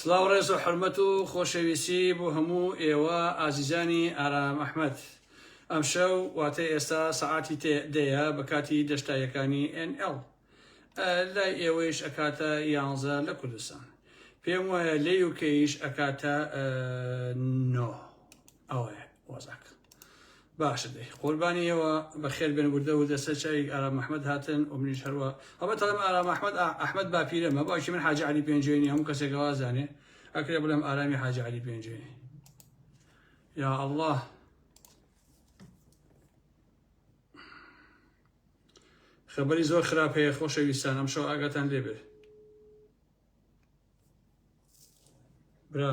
سڵاو ڕێز و حرمەت و خۆشەویستی بۆ هەموو ئێوە ئازیزانی ئارام ئەحمەد. ئەم شەو واتە ئێستا سەعاتی دەیە بە کاتی دەشتایەکانی NL لای ئێوەیش ئەکاتە 11 لە کوردستان. پێم وایە لە یوکەیش ئەکاتە 9 ئەوەیە وەزاک. باشە دەی قوربانیەوە بەخێر بێن وردە و دەسەر چای ئارام ئەحمەد هاتن و منیش هەروە هەڵبەت ئەڵێم ئارام ئەحمەد باپیرەمە باوکی من حاجی عەلی پێنجوێنی هەموو کەسێکەوە زانێ ئەکرێ بڵێم ئارامی حاجی عەلی پێنجوێنی. یا ئەڵڵاه خەبەری زۆر خراپ هەیە خۆشەویستان، ئەم شەو ئاگاتان لێبێ. برا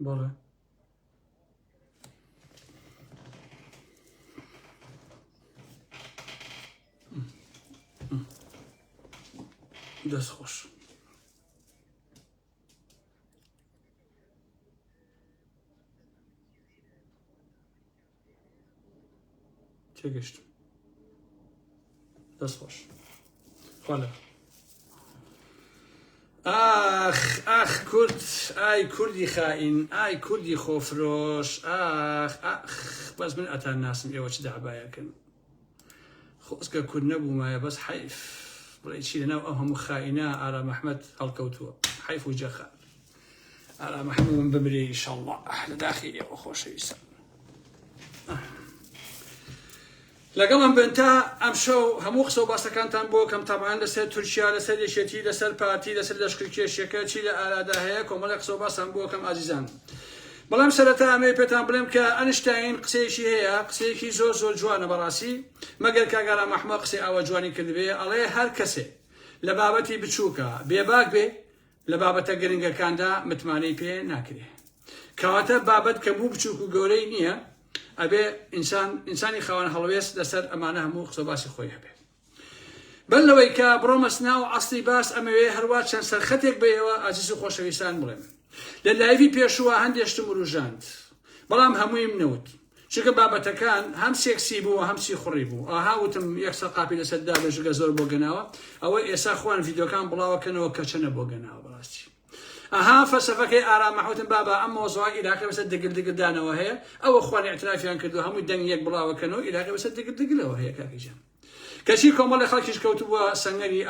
بەڵێ دەست خۆش. تێگەشتم. دەست خۆش. خۆلە. ئاخ کورد، ئای کوردی خائین، ئای کوردی خۆفرۆش، ئاخ بەس من ئەتان ناسم ئێوە چ داعبایەکەن. خۆزگە کورد نەبوومایە بەس حەیف بڵێ چی لەناو ئەو هەموو خائینە ئارام ئەحمەد هەڵکەوتووە. حەیف و جەخە. ئارام ئەحمەد من بمرێ ئینشەڵڵا لە داخی ئێوە خۆشەویستان. لەگەڵم بن تا ئەم شەو هەموو قسە و باسەکانتان بۆ کەم تابعاان لەسەر تورکیا، لەسەر یەکێتی، لەسەر پارتی، لەسەر لەشکرکێشیەکە چی لە ئارادا هەیە کۆمەڵێک قسە و باسان بۆ کەم ئازیزان. بەڵام سەرەتا ئەمەیە پێتان بڵێم کە ئەنشتاین قسەیەکی هەیە، قسەیەکی زۆر زۆر جوانە بەڕاستی، مەگەر کاک ئارام ئەحمەد قسەی ئاوە جوانی کردبێ ئەڵێ هەر کەسێ لە بابەتی بچووکە بێباک بێ لە بابەتە گرنگەکاندا متمانەی پێ ناکرێ. کەواتە بابەت کە بوو بچووک و گەورەی نییە، ئەبێ ئینسانی خاوەن هەڵوێست لەسەر ئەمانە هەموو قسە باسی خۆی هەبێ. بەر لەوەی کە بڕۆمەسنا و ئەسڵی باس ئەمەوێ هەروە چەند سەرخەتێک بێەوە ئازیز و خۆشەویستان بڵێم. لە لایڤی پێشووە هەندێشتم و ڕوژاند، بەڵام هەموویم نەوت، چونکە بابەتەکان هەم سێکسی بوو هەم سیخوڕی بوو. ئاهاوتم یەکسەر قاپی لەسەردا بێژگە زۆر بۆ گەناوە، ئەوەی ئێستا خوان ڤیدۆکان بڵاوەکەنەوە کە چەنە بۆ گەناوە بەڕاستی. ئەها فەلسەفەکەی ئارام ئەحمەدم بابا ئەم مۆزوعی عێراقی بەسەر دگردگردانەوە هەیە، ئەوە خوان ئیعترافیان کردو هەمووی دەنگ یەک بڵاوەکەنەوە عێراقی بەسەر دگردگرەوە هەیە کاکیجان. کەچی کۆمەڵی خەڵکیش کەوتووە سەنگەری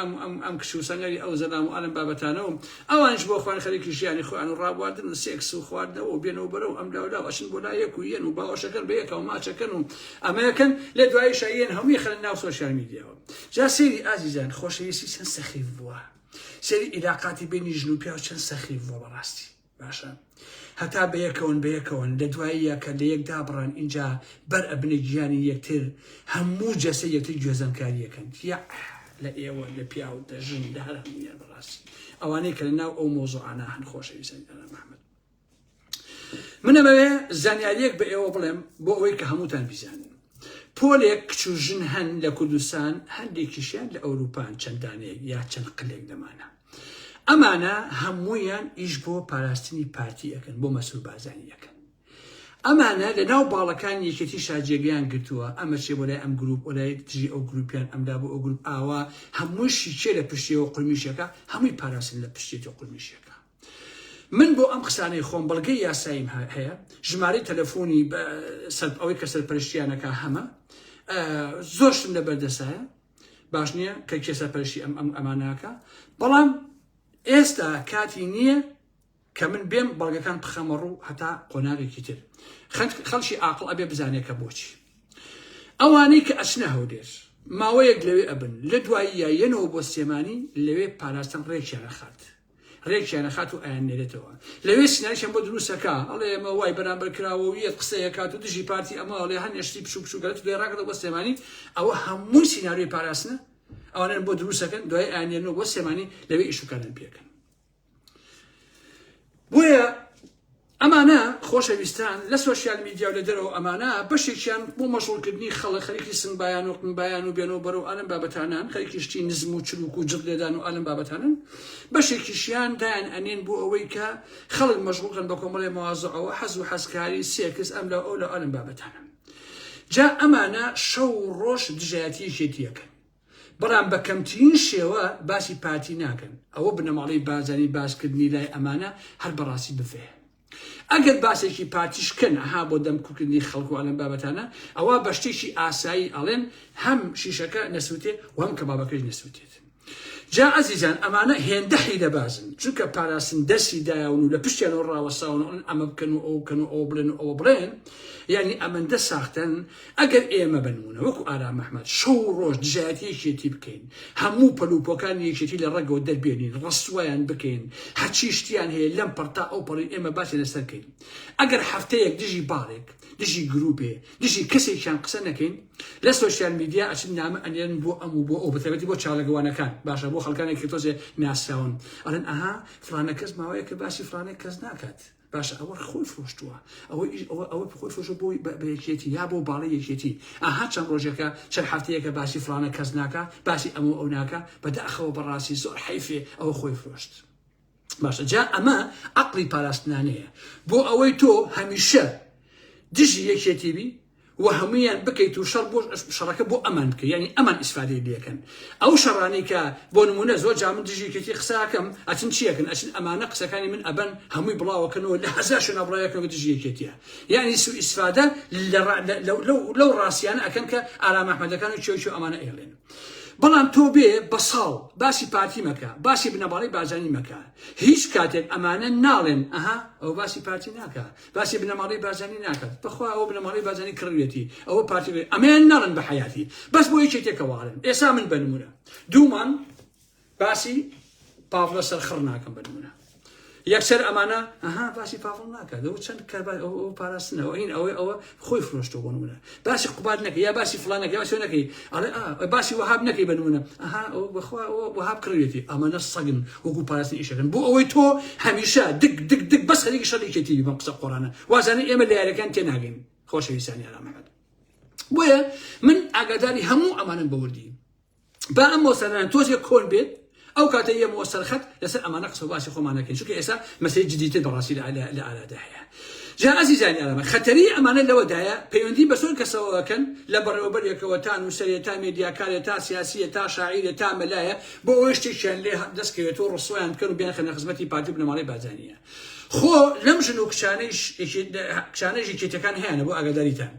ئەم کش و سەنگەری ئەو زەلام و ئەلم بابەتانەوە، ئەوانش بۆ خوان خەریکی ژیانی خۆیان و ڕابواردن و سێکس و خواردنەوە و بێنەوە بەرەو ئەم لاولاو ئەچن بۆ لای یەک و یەن و باوەشەکەن بە یەکەوە ماچەکەن و ئەمەیەکەن لێ دوایی شایەن هەمووی خەلەن ناو سۆشیال میدیاوە. جا سێری ئازیزان خۆشەویستی چەند سەخیف بووە، سێری عیلاقاتی بینی ژن و پیا چەند سەخیف بووە بەڕاستی. باشە هەتا بەیەکەون لە دواییە کە لە یەکدا بڕان اینجا بەر ئەبنە گیانی یەکتر هەموو جەسە یەکتر گوێزەمکاریەکەن یا لە ئێوە لە پیا و دەژن لە هەر هەموویان بەڕاستی ئەوانەی کە لە ناو ئەو مۆزوعانە هەن خۆشەویستان ئارام ئەحمەد. من ئەمەوێ زانیاریەک بە ئێوە بڵێم بۆ ئەوەی کە هەمووتان بیزانن. پۆلێک کچ و ژن هەن لە کوردستان، هەندێکیشیان لە ئەوروپان چەندانەیە یا چەند قلێک لەمانە. ئەمانە هەموویان ئیش بۆ پاراستنی پارتی ئەەکەن، بۆ مەسوول بازانی ئەەکەن. ئەمانە لە ناو باڵەکان یەکێتی شاجێگەیان گرتووە، ئەمە چێ بۆ لای ئەم گروپ و لای تژی ئەو گروپیان ئەمدا بۆ ئەو گروپ ئاوا هەمووشی چێ لە پشتیەوە قورمیشەکە هەمووی پاراستن لە پشتێتی قورمیشەکە. من بۆ ئەم قسانەی خۆم بەڵگەی یاساییم هەیە، ژمارەی تەلەفۆنی ئەوەی کە سەرپەرشتیانەکە هەمە زۆرشم لە بەردەسایە، باش نییە کە کێ سەرپەرشتی ئەماناکە، بەڵام ئێستا کاتی نییە کە من بێم بەڵگەکان بخەمە ڕوو هەتا قۆناغێکی تر. خەڵکی ئاقڵ ئەبێ بزانێکە بۆچی. ئەوانەی کە ئەچنە هەولێر ماوەیەک لەوێ ئەبن، لە دوایی یەنەوە بۆ سێمانی لەوێ پاراستن ڕێکیانە خات و ئایان نێرێتەوە. لەوێ سیناریشان بۆ دروستەکە ئەڵێ ئەمە وای بەرامبەر کراوە و یەک قسەیە کات و دژی پارتی ئەمە ئەڵێ هەنێشتی پشوگەلێت لێ ڕاکەوە بۆ سێمانی، ئەوە هەمووی سیناریۆی پاراستنە ئەوانە بۆ دروستەکەن دوای ئایانێنەوە بۆ سێمانی لەوێ ئیشوکارن پێکەن. بۆیە ئەمانە خۆشەویستان لە سوۆسیال میدیا و لە دەرەوە ئەمانە بەشێکیان بۆ مەشغوڵکردنی خەڵک خەریکی سنبایان و قنبایان و بێنەوە بەرەو ئالم بابەتانان خەریکیشتی نزم و چروک و جڕ لێدان و ئالم بابەتانن بەشێکیشیان دایان ئەنێن بۆ ئەوەی کە خەڵک مەشغوڵکن بە کۆمەڵێ مەوازەعەوە حەز و حەزکاری سێکس ئەم لە ئەو لە ئالم بابەتانن جا ئەمانە شەو ڕۆژ دژایەتیەکێتیەکەن بەڵام بە کەمترین شێوە باسی پارتی ناکەن ئەوە بنەماڵەی بازانی باسکردنی لای ئەمانە هەر بەڕاستی بفێ ئەگەر باسێکی پارتیشکن ئەها بۆ دەمکوکردنی خەڵک و ئەلەم بابەتانە ئەوە بە شتێکی ئاسایی ئەڵێن هەم شیشەکە نەسووتێ و هەم کەبابەکەی نەسووتێت جا عزیزان ئەمانە هێندە حیلەبازن چونکە پاراستن دەستی دایاون و لە پشتیانەوە ڕاوەساون ئەمە بکەن و ئەو بکەن و ئەو بڵێن و ئەوە بڵێن یعنی ئەمەندە ساختن ئەگەر ئێمە بنمونە وەکو ئارام ئەحمەد شەو ڕۆژ دژایەتیەکێتی بکەین هەموو پەلوپۆکان یەکێتی لە ڕێگەوە دەربێنین ڕەسوایان بکەین هەرچی شتیان هەیە لەم پەرتا ئەو پەڕی ئێمە باسی لەسەرکەین ئەگەر هەفتەیەک دژی باڵێک دژی گروپێ دژی کەسێکیان قسە نەکەین لە سوۆسیال میدیا ئەچن نامە ئەنێن بۆ ئەم و بۆ ئەو بەتەبەتی بۆ چاڵەگەوانەکان باشە بۆ خەڵکانێکی تۆزێ ناسراون ئەڵێن ئەها فلانە کەس ماوەیە کە باسی فلانێک کەس ناکات باشە ئەوە خۆی فرۆشتووە ئەوە خۆی فرۆشە بۆ بە یەکێتی یا بۆ باڵی یەکێتی ئاها چەند ڕۆژێکە چەند هەفتەیەکە باسی فلانە کەس ناکە باسی ئەمە ئەو ناکە بەداخەوە بەڕاستی زۆر حیفێ ئەوە خۆی فرۆشت باشە جا ئەمە عەقڵی پاراستنانەیە بۆ ئەوەی تۆ هەمیشە دژی یەکێتی بی و هەمویان بکەیت و شەڕ بۆ شەڕەکە بۆ ئەمان بکە یعنی ئەمان ئیسفادەی لێکەن ئەو شەڕانەی کە بۆ نمونە زۆر جا من دژی یەکێتی قساکەم ئەچن چیەکەن ئەچن ئەمانە قسەکانی من ئەبەن هەمووی بڵاوەکەنەوە لە هەزار شوێنە بڵاوەکەنەوە دژی یەکێتیە یعنی سوء ئیسفادە لەو ڕاستیانە ئەکەن کە ئارام ئەحمەدەکان و چێو ئەمانە ئێڵێن بەڵام تۆ بێ بە ساڵ باسی پارتی مەکە باسی بنەماڵەی بازانی مەکە هیچ کاتێک ئەمانە ناڵێن ئەها ئەو باسی پارتی ناکە باسی بنەماڵەی بازانی ناکات بەخوا ئەوە بنەماڵەی بازانی کڕوێتی ئەوە پارتی ئەمەیان ناڵێن بە حیاتی بەس بۆ یەکێتێکەوەڵێن ئێستا من بنمونە دوومان باسی پاڤڵە سەرخڕ ناکەم بنمونە یەکسەر ئەمانە ئەها باسی پاڤڵ ناکات ئەو چەند ئەو پاراستنەوە ئین ئەوە خۆی فرۆشتەوە بۆ نمونە باسی قوبات نەکەی یا باسی فڵان نەکەی یا باسی نەکەی ئەڵێ باسی وەهاب نەکەی بنمونە ئەها ئەو بەخوا وەهاب کڕوێتی ئەمانە سەگن وەکو پاراستنی ئیشەکەن بۆ ئەوەی تۆ هەمیشە دک بەس خەریکی شەڕێکێتی بەم قسە قۆڕانە وازانە ئێمە لە یاریەکان تێناگەین خۆشەویستانی ئارام ئەحمەد بۆیە من ئاگاداری هەموو ئەمانم بەوردی با ئەم مۆسەرانە تۆزێک کۆن بێت ئەو کاتە ئێمە وەسەرخەت لەسەر ئەمانە قسە باسی خۆمانەکەین چونکە ئێستا مەسەلەی جدیتر بەڕاستی لە ئالادا هەیە جا عزیزانی ئارامە خەتەری ئەمانە لەوەدایە پەیوەندی بە زۆر کەسەوەکەن لە بەڕێوەبەرێکەوە تا نووسەرێ تا مێدیاکارێ تا سیاسیە تا شاعیرێ تا مەلایە بۆ ئەوەی شتێکیان لێ دەستکەوێتەوە ڕسوۆیان بکەن و بیان خەنە خزمەتی پارتی بنەماڵەی بازانیە خۆ لەم ژن و کشانەی یەکێتیەکان هەیەە بۆ ئاگاداریتان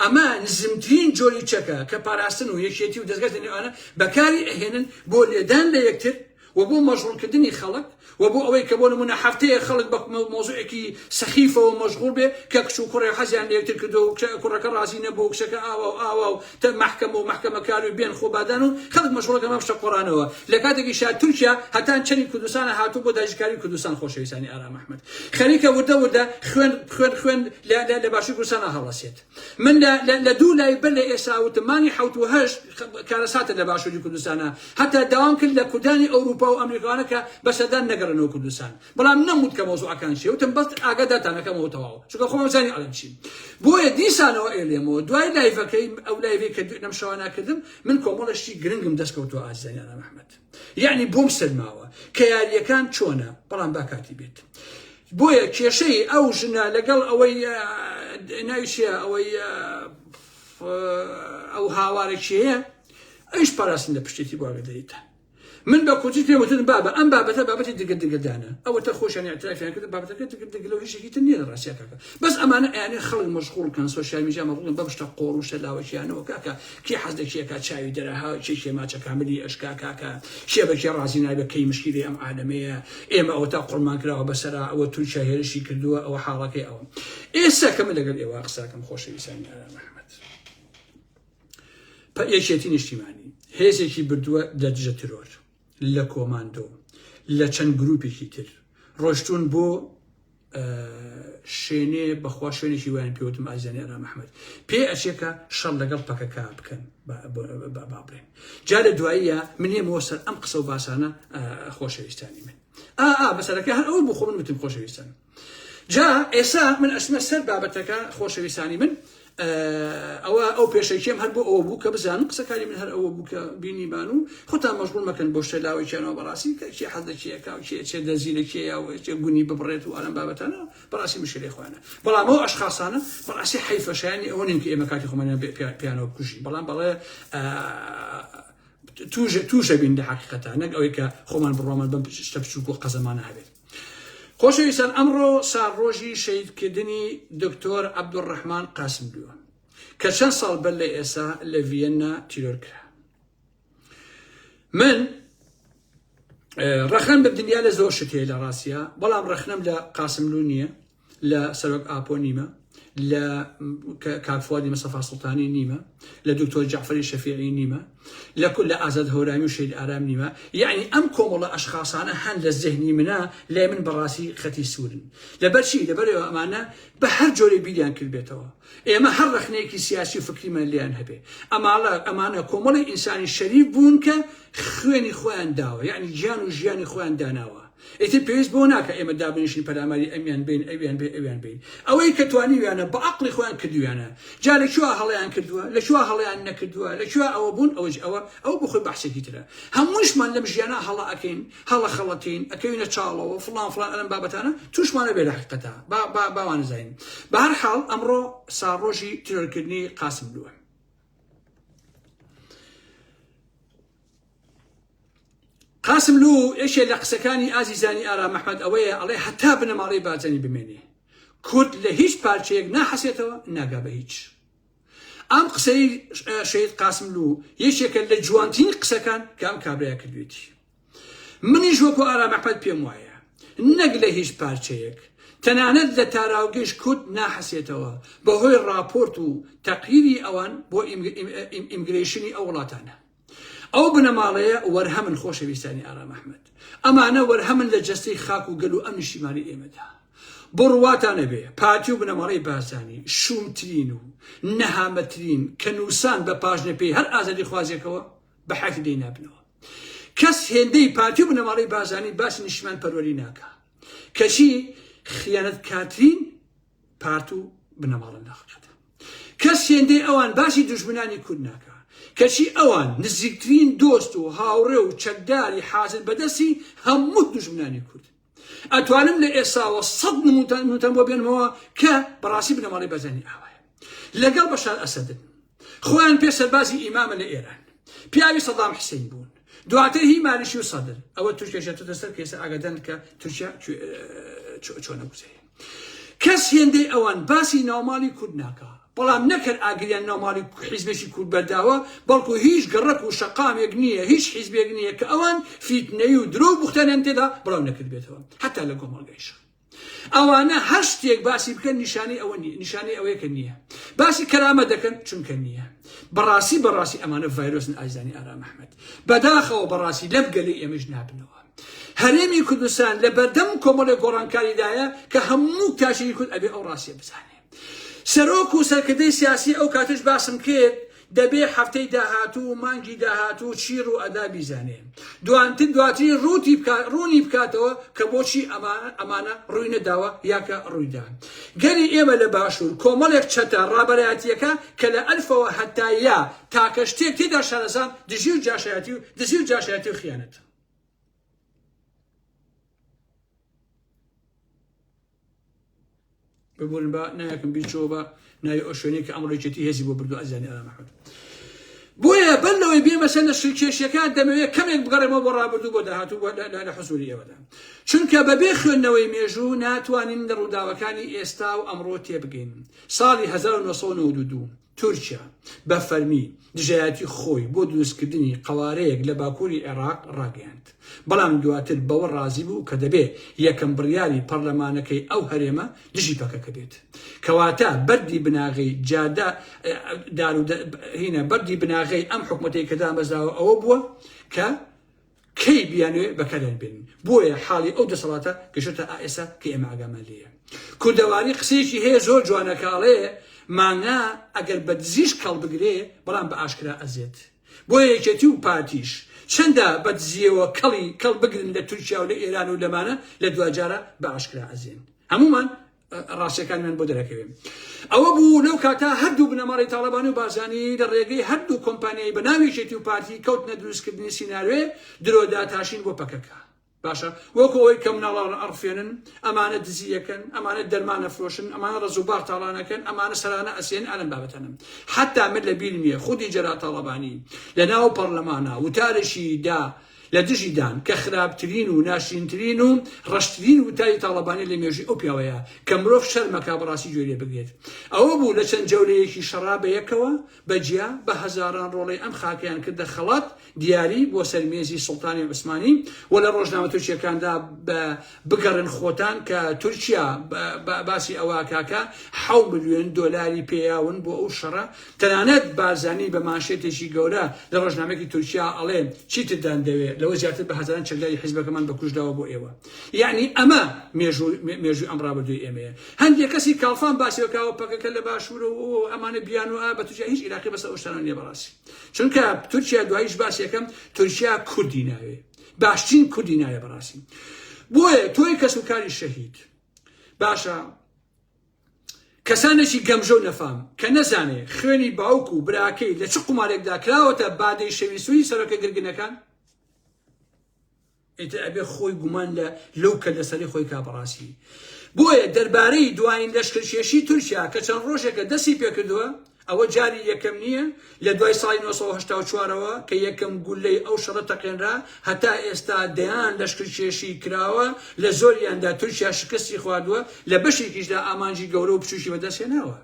ئەمە نزمترین جۆری چەکە کە پاراستن و یەکێتی و دەستگەزێنەوەانە بەکاری ئەهێنن بۆ لێدان لە یەکتر و بۆ مەشغوڵکردنی خەڵک و بۆ ئەوەی کە بۆ نمونە هەفتەیە خەڵک بە مۆزوعێکی سەخیفەوە مەشغوڵ بێ کە کچ و کوڕێ حەزیان لە یەکتر کردو و کوڕەکە ڕازی نەبوو کچەکە ئاوا و تە مەحکەمە و مەحکەمەکار و بێن خۆبادان و خەڵک مەشغوڵەکە مە شتە قۆڕانەوە لە کاتێکی شا تورکیا هەتان چەندی کوردستانە هاتوو بۆ داژکاری کوردستان خۆشەویستانی ئارام ئەحمەد خەریکە وردە خوێن لە باشووری کوردستانە هەڵەسێت من لە دوو لای بەر لە ئێستا وتمانی 1970 کارەساتە لە باشووری کوردستانە هەتا داوام کرد لە کوردانی ئەوروپا و ئەمریکاوانە کە بەسەدان نەگەڕنەوە کوردستان بەڵام نەموت کە مۆزوعەکان چیە وتم بەس ئاگادارتانەکەمەوە تەواو چونکە خۆم زانی ئەڵێم چی بۆیە دیسانەوە ئێڵێمەوە دوای لایڤەکەی ئەو لایڤەی کە لەم شەوە ناکردم من کۆمەڵەشتی گرنگم دەستکەوتووە ئازیزانی ئارام ئەحمەد یعنی بۆم سەلماوە کە یاریەکان چۆنە بەڵام با کاتی بێت بۆیە کێشەی ئەو ژنە لەگەڵ ئەوەی ناوی چیە ئەوەی ئەو هاوارێکیەیە ئەویش پاراستن لە پشتێتی بۆ ئاگاداریتان من بە کورتی پێم وتن بابە ئەم بابەتە بابەتی دگدگدانە ئەوە تا خۆشیان اعترافیان کرد بابەتەکە دگدگ لەو هیچێکی تر نییە لە ڕاستیەکە بەس ئەمانە ئەیانێ خەڵک مەشغوڵکەن سۆشیال میدیا مەشغوڵن بەم شتە قۆڕ و شەلاوەکیانەوە کاکە کێ حەز دەکێکە چاوی دەرەها کێ ماچە کاملی ئەشکا کاکە کێ بەکێ ڕازی نابێ کەی مشکلی ئەم عالەمەیە ئێمە ئەوە تا قورمان کراوە بەسەرا ئەوە تورکیا هێرشی کردووە ئەوە حاڵەکەی ئەوە ئێستا کە من لەگەڵ ئێوە قساکەم خۆشەویستانی ئارام ئەحمەد یەکێتی نیشتیمانی هێزێکی بردووە دەجە ترۆر لە کۆماندۆ لە چەند گروپێکی تر ڕۆشتون بۆ شوێنێ بەخوا شوێنێکی وایان پێوتم ئازیزانی ئارام ئەحمەد پێ ئەچێکە شەڕ لەگەڵ پەکەکە بکەن با بڵێن جا لە دواییە من ێمەوە سەر ئەم قسە و باسانە خۆشەویستانی من بەسەرەکە هەر ئەوە بۆ خۆ من وتم خۆشەویستان جا ئێسا من ئەچمە سەر بابەتەکە خۆشەویستانی من ئەو پێشەکێم هەر بۆ ئەوە بوو کە بزانم قسەکاری من هەر ئەوە بوو کە بینیبان و خۆتان مەشغوڵ مەکەن بۆ شتە لاوەیەکیانەوە بەڕاستی کە کێ حەز لە کێیەکە و کێ دەزی لە کێیە و کێ گونی ببڕێت و ئەلەم بابەتانە بەڕاستی مشکلەی خۆیانە بەڵام ئەو ئەشخاصانە بەڕاستی حیفەشیانی ئەوە نین کە ئێمە کاتی خۆمانیان پیانەوە بکوژین بەڵام بەڵێ توژە بین لە حەقیقەتە نەک ئەوەی کە خۆمان بڕۆمان بەم شتە بچووک و قەزەمانە هەبێت. خۆشەویستان ئەمڕۆ ساڕۆژی شەیدکردنی دکتۆر عەبدوڕەحمان قاسملووە کە چەند ساڵ بەر لە ئێستا لە ڤیەنا تیرۆر کرا. من ڕەخنەم بە دنیا لە زۆر شت هەیە لە ڕاستیە بەڵام ڕەخنەم لە قاسملوو نییە، لە سەرۆک ئاپۆ نیمە، لە کاک فوادی مەستەفا سوڵتانی نیمە، لە دکتۆر جەعفەری شەفیعی نیمە، لە ئازاد هەورامی و شەید ئارام نیمە. یعنی ئەم کۆمەڵە ئەشخاصانە هەن لە زێهنی منە لای من بەڕاستی خەتی سوورن. لەبەرچی لەبەرەوە ئەمانە بە هەر جۆرەی بیریان کرد بێتەوە. ئێمە هەر ڕەخنەیەکی سیاسی و فکریمان لیان هەبێ. ئەمانە کۆمەڵی ئینسانی شەریف بوون کە خوێنی خۆیان داوە، یعنی گیان و ژیانی خۆیان داناوە. ئیتر پێویست بۆ ناکە ئێمە دابنیشین پەراماری ئەمیان بین ئەویان بێ ئەویان بین. ئەوەی کە توانیویانە بە عەقڵی خۆیان کردویانە، جا لەکوێوە هەڵەیان کردووە، لەکوێوە هەڵەیان نەکردووە، لەکوێوە ئەوە بوون ئەوە بۆ خۆی بەحسێکی ترە. هەمووشمان لەم ژیانە هەڵە ئەکەین، هەڵە خەڵەتین، ئەکەوینە چاڵەوە فڵان فڵان ئەلەم بابەتانە تووشمانە بێ لە حەقیقەتە باوانە زین. بە هەر حاڵ ئەمڕۆ ساڕۆژی تیرۆرکردنی قاسملووە. قاسملوو یەکێ لە قسەکانی ئازیزانی ئارام ئەحمەد ئەوەیە ئەڵێ هەتا بنەماڵەی بارزانی بمێنێ کورد لە هیچ پارچەیەک ناحەسێتەوە ناگا بە هیچ. ئەم قسەی شەید قاسملوو یەکێکە لە جوانترین قسەکان کە ئەم کابرایە کردوێتی. منیش وەکو ئارام ئەحمەد پێم وایە نەک لە هیچ پارچەیەک تەنانەت لە تاراوگەیش کورد ناحەسێتەوە بەهۆی راپۆرت و تەقریری ئەوان بۆ ئیمگریشنی ئەو وڵاتانە. ئەو بنەماڵەیە وەرهەمن خۆشەویستانی ئارام ئەحمەد، ئەمانە وەرهەمن لە جەستەی خاک و گەل و ئەم نیشتیمانی ئێمەدا. بۆ ڕواتانە بێ پارتی و بنەماڵەی بارزانی شومترین و نەهامەترین کە نووسان بە پاژنەپێی هەر ئازادی خوازێکەوە بە حەقی دەی نابنەوە. کەس هێندەی پارتی و بنەماڵەی بارزانی باسی نیشتیمان پەروەری ناکە کەچی خیانەتکارترین پارت و بنەماڵە ناخەکەتە. کەس هێندەی ئەوان باسی دوژمنانی کورد ناکە کەچی ئەوان نزیکترین دۆست و هاوڕێ و چەکداری حاصل بەدەستی هەموو دوژمنانی کورد. ئەتوانم لە ئێساوە 100 نمونەتان بۆ بێنمەوە کە بەڕاستی بنەماڵەی بەرزانی ئاوایە. لەگەڵ بەشار ئەسەدن خۆیان پێ سەربازی ئیمامە لە ئێران، پیاوی سەدام حوسێین بوون، دواتر هیمانشی و سەدر ئەوە تورکیەشێتە سەر کێسە ئاگادان کە تورکیا چۆنە گوزەیە. کەس هێندەی ئەوان باسی ناوماڵی کورد ناکە بەڵام نەکرد ئاگریان ناوماڵی حیزبێکی کورد بەرداوە بەڵکو هیچ گەڕەک و شەقامێک نییە، هیچ حیزبێک نییە کە ئەوان فیتنەی و درۆ بوختانیان تێدا بڵاو نەکرد بێتەوە هەتا لە کۆمەڵگەیش. ئەوانە هەر شتێک باسی بکەن نیشانەی ئەوە نییە، نیشانەی ئەوەیە کە نییە. باسی کەرامە دەکەن چونکە نییە. بەڕاستی ئەمانە ڤایرۆسن ئازیزانی ئارام ئەحمەد. بەداخەوە بەڕاستی لەم گەلەی ئێمەش نابنەوە. هەرێمی کوردستان لە بەردەم کۆمەڵێک گۆڕانکاریدایە کە هەموو تاشەی کورد ئەبێ ئەو ڕاستیە بزانێ. سەرۆک و سەرکردەی سیاسی ئەو کاتش باسم کرد دەبێ هەفتەی داهاتوو و مانگی داهاتوو چیر و ئەدا بیزانێ. دواتری ڕوونی بکاتەوە کە بۆچی ئەمانە ڕووی نەداوە یاکە ڕوویدا. گەری ئێمە لە باشوور کۆمەڵێک چەتە ڕابەرایەتیەکە کە لە ئەلفەوە هەتا یا تاکە شتێک تێدا شارەزان دژی و جاشایەتی و خیانەت. ببوون بە نایەکم بیرچەوە بە ناوی ئەو شوێنەی کە ئەمڕۆیەتی هێزی بۆ بردو ئازیزانی ئارام ئەحمەد. بۆیە بەرلەوەی بێمە سەر لە کێشیەکان دەمەوێت کەمێک بگەڕێمەوە بۆ ڕابردوو بۆ داهاتوو لە حوزوری ئێوەدا. چونکە بەبێ خوێندنەوەی مێژوو ناتوانین لە ڕووداوەکانی ئێستا و ئەمڕۆ تێبگەین. ساڵی 1992 تورکیا بە فەرمی دژایەتی خۆی بۆ دروستکردنی قەوارەیەک لە باکووری عێراق ڕاگەیاند. بەڵام دواتر بەوە ڕازی بوو کە دەبێ یەکەم بڕیاری پەرلەمانەکەی ئەو هەرێمە دژی پەکەکە بێت. کەواتە بەردی بناغی جادا هینە بەردی بناغی ئەم حکومەتەی کە دامەزراوە ئەوە بووە کە کەی بیانوێ بەکارێن بێن. بۆیە حاڵی ئەو دەسەڵاتە گەشتە ئائێسا کە ئێمە ئاگامان لێیە. کوردەواری قسەیەکی هەیە زۆر جوانەکاڵێ مانگا ئەگەر بە دزیش کەڵ بگرێ بەڵام بە ئاشکرا ئەزێت. بۆ یەکێتی و پارتیش چەندە بە دزیەوە کەڵ بگرن لە تورکیا و لە ئێران و لەمانە لە دوجارە بە ئاشکرا ئەزێن. هەمومان ڕاستیەکان من بۆ دەرەکەوێن ئەوە بوو لەو کاتا هەردوو بنەماڵی تاڵەبانی و بارزانی لە ڕێگەی هەردوو کۆمپانیای بەناویشێتی و پارتی کەوتنە دروستکردنی سیناروێ درۆدا تاشین بۆ پەکەکە باشە وەکو ئەوەی کە مناڵان ئەڕفێنن ئەمانە دزیەکەن ئەمانە دەرمانە فرۆشن ئەمانە ڕزوبار تاڵانەکەن ئەمانە سەرانە ئەسێن ئەلم بابەتەنم حتا من لە بیرم نییە خودی جەرا تاڵەبانی لە ناو پەرلەمانە وتارێکی دا لە دژیدان کە خراپترین و ناشرینترین و ڕەشترین وتاری تاڵەبانی لە مێژوی ئەو پیاوەیە کە مرۆڤ شەرمەکە بەڕاستی گوێ لێ بگرێت ئەوە بوو لە چەند جەولەیەکی شەڕا بەیەکەوە بەجیا بە هەزاران ڕۆڵەی ئەم خاکیان کردە خەڵات دیاری بۆ سەرمێزی سوڵتانی عوسمانی و لە ڕۆژنامە تورکیەکاندا بگەڕن خۆتان کە تورکیا باسی ئەوە کاکە 7 ملیۆن دۆلاری پێیاون بۆ ئەو شەڕە تەنانەت بارزانی بە ماشێتێکی گەورە لە ڕۆژنامەیەکی تورکیا ئەڵێن چیتدان دەوێت لەوە زیاتر بە هەزاران چەکداری حیزبەکەمان بەکوژداوە بۆ ئێوە یعنی ئەمە مێژووی ئەم ڕابردووی ئێمەیە هەندێک کەسی کاڵفان باسیەکەوە پەکەکە لە باشوورە و ئەمانە بیان و بە تورکیا هیچ عێراقی بەسەر ئەو شتانە نییە بەڕاستی چونکە تورکیا دواییش باسیەکەم تورکیا کوردی ناوێ باشترین کوردی نایە بەڕاستی بۆیە تۆی کەسوکاری شەهید باشە کەسانێکی گەمژە و نەفام کە نەزانێ خوێنی باوک و براکەی لە چ قومارێکدا کراوەتە بادەی شەوی سووی سەرۆکە گرگنەکان ئیتر ئەبێ خۆی گومان لەو کە لەسەری خۆی کا بەڕاستی بۆیە دەربارەی دوایین لەشکرکێشی تورکیا کە چەند ڕۆژێکە دەستی پێکردووە ئەوە جاری یەکەم نییە لە دوای ساڵی 1984ەوە کە یەکەم گولەی ئەو شەڕە تەقێنرا هەتا ئێستا دەیان لەشکرکێشی کراوە لە زۆریاندا تورکیا شکستی خواردووە لە بەشێکیشدا ئامانجی گەورە و بچوشی بەدەستێناوە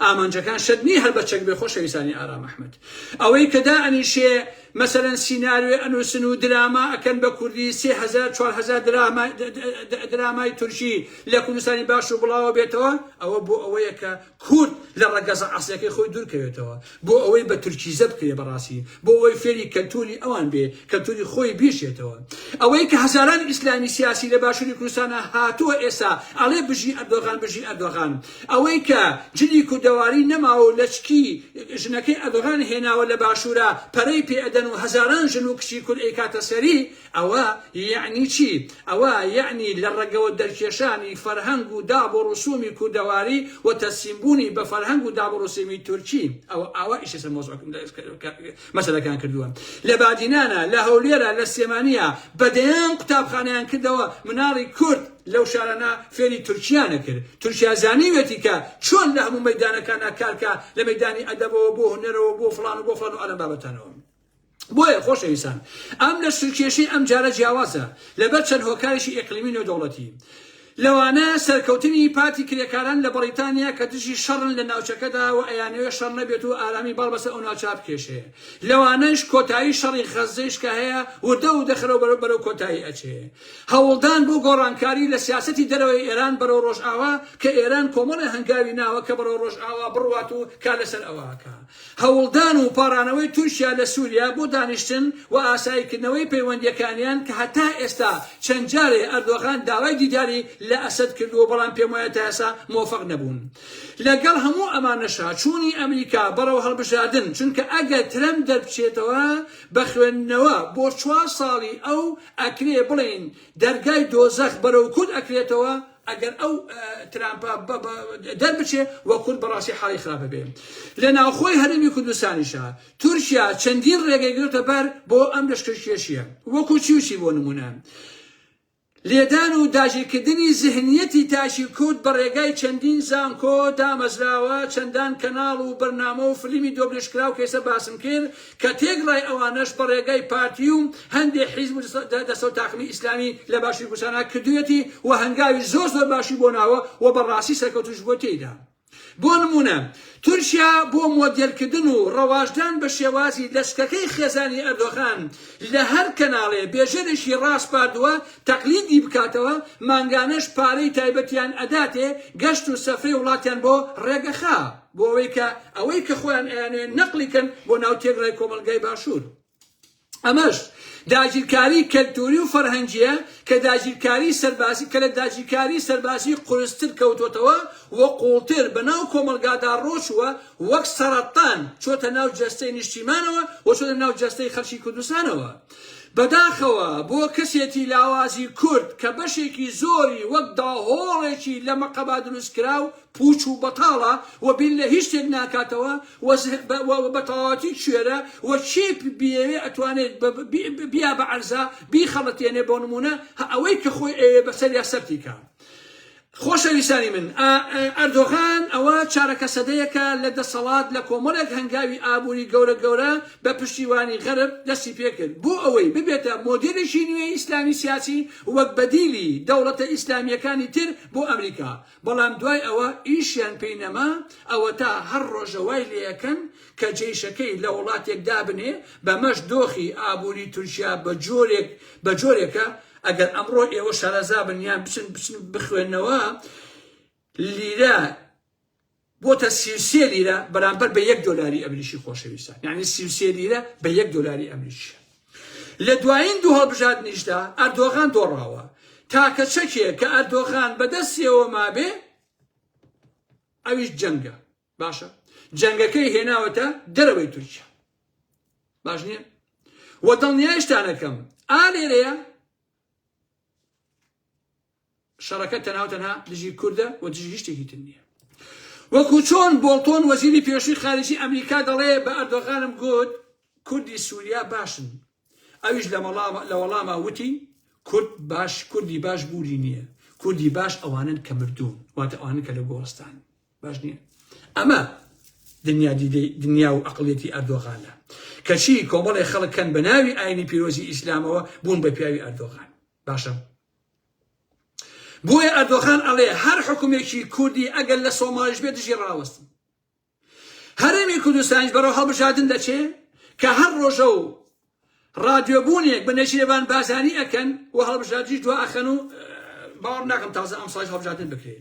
ئامانجەکان شەدنی هەر بە چەک بێ خۆشەویستانی ئارام ئەحمەد ئەوەی کە دائەنیشێ مثلا سیناروی ئەنووسن و دراما ئەکەن بە کوردی 3000-4000 درامای تورکی لە کوردستانی باش و بڵاوە بێتەوە ئەوە بۆ ئەوەیە کە کورد لە ڕەگەزە ئەسلەکەی خۆی دوورکەوێتەوە بۆ ئەوەی بە تورکیزە بکرێ بەڕاستی بۆ ئەوەی فێری کەلتوری ئەوان بێ کەلتوری خۆی بیشێتەوە ئەوەی کە هەزاران ئیسلامی سیاسی لە باشووری کوردستانە هاتووە ئێستا ئەڵێ بژی ئەردۆغان بژی ئەردۆغان ئەوەی کە جلی کوردەواری نەماوە لەچکی ژنەکەی ئەردۆغان هێناوە لە باشوورە پەرەی پێئەدەن و هەزاران ژن و کچی کورد ئەیکاتە سەری ئەوە یعنی چی ئەوە یعنی لە ڕێگەوە دەرکێشانی فەرهەنگ و داب و ڕسومی کوردەواری و تەسیمبوونی بە فەرهەنگ و داب و ڕسومی تورکی ئەوە ئیشە سەر مۆزوعەکەم مەسەلەکان کردووە لە بادینانە لە هەولێرە لە سێمانیە بەدەیان قوتابخانەیان کردەوە مناڵی کورد لەو شارانە فێری تورکیانە کرد تورکیا زانیوێتی کە چۆن لە هەموو مەیدانەکانە کارکە لە مەیدانی ئەدەبەوە بۆ هونەرەوە بۆ فڵان و ئەلەم بابەتانەوە بۆیە خۆشەویستان ئەم لەشکرکێشی ئەم جارە جیاوازە لەبەر چەند هۆکارێکی ئیقلیمی نێودەوڵەتی لەوانە سەرکەوتنی پارتی کرێکاران لە بەریتانیا کە دژی شەڕن لە ناوچەکەدا و ئەیانەوێ شەڕ نەبێت و ئارامی باڵ بەسەر ئەو ناوچە بکێشێ لەوانەش کۆتایی شەڕی غەزەیش کە هەیە وردە و دەخرەوە بەرەو کۆتایی ئەچێ هەوڵدان بۆ گۆڕانکاری لە سیاسەتی دەرەوەی ئێران بەرەو ڕۆژئاوا کە ئێران کۆمەڵی هەنگاوی ناوە کە بەرەو ڕۆژئاوا بڕوات و کا لەسەر ئەوەکە هەوڵدان و پاڕانەوەی تورکیا لە سووریا بۆ دانیشتن و ئاساییکردنەوەی پەیوەندیەکانیان کە هەتا ئێستا چەند جارێ ئەردۆغان داوای دیداری لە ئەسەد کردووە بەڵام پێم وایە تا ئێستا مۆفەق نەبوون لەگەڵ هەموو ئەمانەشا چوونی ئەمریکا بەرەو هەڵبژاردن چونکە ئەگەر ترەم دەربچێتەوە بە خوێندنەوە بۆ 4 ساڵی ئەو ئەکرێ بڵێن دەرگای دۆزەخ بەرەو کورد ئەکرێتەوە ئەگەر ئەو ترامپە دەربچێ وە کورد بەڕاستی حاڵی خراپە بێ لە ناوخۆی هەرێمی کوردستانیشە تورکیا چەندین ڕێگەی گرتە بەر بۆ ئەم لەشکرکێشیە وەکو چیوچی بۆ نمونە لێدان و داژیرکردنی ذهنیەتی تاشی کورد بە ڕێگای چەندین زانکۆ دامەزراوە چەندان کەناڵ و بەرنامە و فلیمی دۆبلشکراو کەسە باسم کرد کە تێگڕای ئەوانەش بە ڕێگای پارتی و هەندێک حیزب دەسە و تاقمی ئیسلامی لە باشووری کوردستانە کردوویەتی و هەنگاوی زۆر باشی بۆ ناوە و بەڕاستی سەرکەوتوش بۆ تێیدا بۆ نمونە تورکیا بۆ مۆدێلکردن و ڕەواژدان بە شێوازی دەستکەکەی خێزانی ئەردۆغان لە هەر کەناڵێ بێژەرێکی ڕاست پاردووە تەقلیدی بکاتەوە مانگانەش پارەی تایبەتیان ئەداتێ گەشت و سەفرەی وڵاتیان بۆ ڕێگەخا بۆ ئەوەی کە خۆیان ئەیانوێ نەقلیکەن بۆ ناو تێگڕای کۆمەلگای باشوور ئەمەش داگیرکاری کەلتوری و فەرهەنگیە کە داگیرکاری سەرباسی کە لە داگیرکاری سەرباسی قورستر کەوتوتەوە وە قوڵتر بە ناو کۆمەلگادا ڕۆچووە وەک سەرەتان چۆتە ناو جەستەی نیشتیمانەوە و چۆتە ناو جەستەی خەڵکی کوردستانەوە بەداخەوە بۆ کەسێتی لاوازی کورد کە بەشێکی زۆری وەک داهۆڵێکی لە مەقەبا دروستکرا و پوچ و بەتاڵە و بیل لە هیچ شتێک ناکاتەوە بەتەواتی کوێرە و چی بێوێ ئەتوانێت بیا بە عەرزا بیخەڵەتێنێ بۆ نمونە ئەوەی کە خۆی بەسەر یاسەتی کە خۆشەویستانی من ئەردۆغان ئەوە چارەکە سەدەیەکە لە دەسەڵات لە کۆمەڵێک هەنگاوی ئابووری گەورە گەورە بە پشتیوانی غەرب دەستی پێکرد بۆ ئەوەی ببێتە مۆدێلێکی نوێی ئیسلامی سیاسی وەک بەدیلی دەوڵەتە ئیسلامیەکانی تر بۆ ئەمریکا بەڵام دوای ئەوە ئیشیان پێی نەما ئەوە تا هەر ڕۆژەوای لێەکەن کە جێیشەکەی لە وڵاتێک دابنێ بەمەش دۆخی ئابووری تورکیا بە جۆرێکە ئەگەر ئەمڕۆ ئێوە شارەزا بنیان بچن بخوێنەوە لیرە بۆتە 33 لیرە بەرامبەر بە $1 ئەمریکی خۆشەویستان یعنی 33 لیرە بە $1 ئەمریکی لە دوایین دوو هەڵبژاردنیشدا ئەردۆغان دۆڕاوە تاکە چەکێک کە ئەردۆغان بەدەستیەوە مابێ ئەویش جەنگە باشە جەنگەکەی هێناوەتە دەرەوەی تورکیا باش نییە و دڵنیایشتانەکەم ئالێرەیە شەڕەکە تەنها دژی کوردە و دژی هیچ شتێکی تر نییە وەکو چۆن بۆڵتۆن وەزیری پێشووی خارجی ئەمریکا دەڵێ بە ئەردۆغانم گوت کوردی سووریا باشن ئەویش لە وەڵامە وتی کوردی باش بووری نییە کوردی باش ئەوانن کە مردوون واتە ئەوانن کە لە گۆڕستان باش نییە ئەمە دنیا و عەقڵیەتی ئەردۆغانە کەچی کۆمەڵی خەڵکەن بە ناوی ئاینی پیرۆزی ئیسلامەوە بوون بە پیاوی ئەردۆغان باشە بۆیە ئەردۆغان ئەڵێ هەر حکومێکی کوردی ئەگەر لە سۆمالیش بێت دژی ڕاوەستن هەرێمی کوردستانیش بەڕەو هەڵبژاردن دەچێ کە هەر ڕۆژە و ڕادیۆبوونێک بە نەشریەبان بازانی ئەکەن و هەڵبژاردنیش دوا ئەخەن و باوەڕ ناکەم تازە ئەم ساڵ هەڵبژاردن بکرێ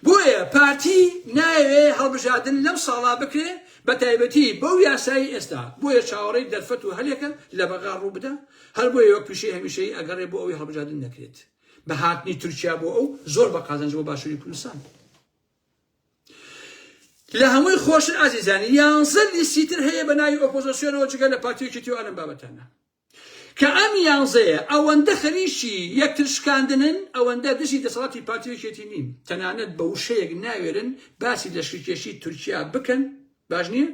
بۆیە پارتی ناوێ هەڵبژاردن لەم ساڵا بکرێ بە تایبەتی بەو یاسایی ئێستا بۆیە چاوەڕێی دەرفەت و هەلێکە لە بەغا ڕوو بدە هەر بۆیە وەک پیشەی هەمیشەیی ئەگەڕێ بۆ ئەوەی هەڵبژاردن نەکرێت بە هاتنی تورکیا بۆ ئەو زۆر بە قازانج بۆ باشووری کوردستان لە هەمووی خۆش ئازیزانی 11 لیستی تر هەیە بە ناوی ئۆپۆزیسیۆنەوە جگە لە پارتیەکی تیوا لەم بابەتانە کە ئەم 11 ئەوەندە خەریکی یەکتر شکاندنن ئەوەندە دژی دەسەڵاتی پارتیەکێتی نین تەنانەت بە وشەیەک ناوێرن باسی لەشکریکێشی تورکیا بکەن باش نییە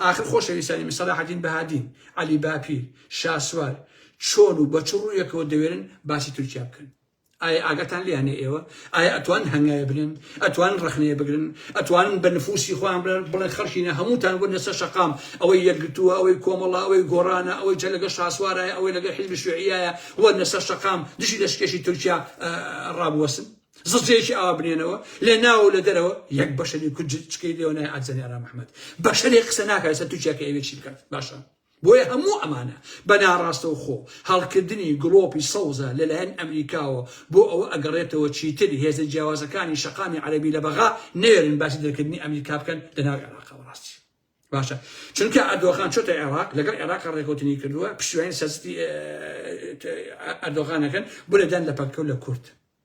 ئاخر خۆشەویستانی من سەلاحەدین بەهادین عەلی باپیر شاسوار چۆن و بە چ ڕوویەکەوە دەوێرن باسی تورکیا بکەن ئایا ئاگاتان لێیانێ ئێوە ئایا ئەتوان هەنگایە بنن ئەتوان ڕخنەیە بگرن ئەتوان بە نفوسی خۆیان بڵێن خەڵکینە هەمووتان بۆ نەسەر شەقام ئەوەی یەکگرتووە ئەوەی کۆمەڵە ئەوەی گۆڕانە ئەوەی جە لەگە شاسوارایە ئەوەی لەگە حیزبی شیوعیایە وە نەسەر شەقام دژی لەشکێشی تورکیا ڕابوەسن زڵجەیەکی ئاوا بنێنەوە لێ ناو لە دەرەوە یەک بەشەری کورد چکەی لێوە نای عەجزەنی ئارا محەممەد بەشەرێک قسە ناکات لەسەر تورکیا کە ئەوێ چی بکات باشە بۆیە هەموو ئەمانە بە ناڕاستە و خۆ هەڵکردنی گڵۆپی سەوزە لەلایەن ئەمریکاوە بۆ ئەوە ئەگەڕێتەوە چیتری هێزە جیاوازەکانی شەقامی عەرەبی لە بەغا نێرن باسی دەرکردنی ئەمریکا بکەن لە ناو عێراقەوە ڕاستی باشە چونکە ئەردۆغان چۆتە عێراق لەگەڵ عێراق ڕێکەوتنی کردووە پشتیوانی سیاسەتی ئەردۆغانەکەن بۆ لەدان لە پەکە و لە کورد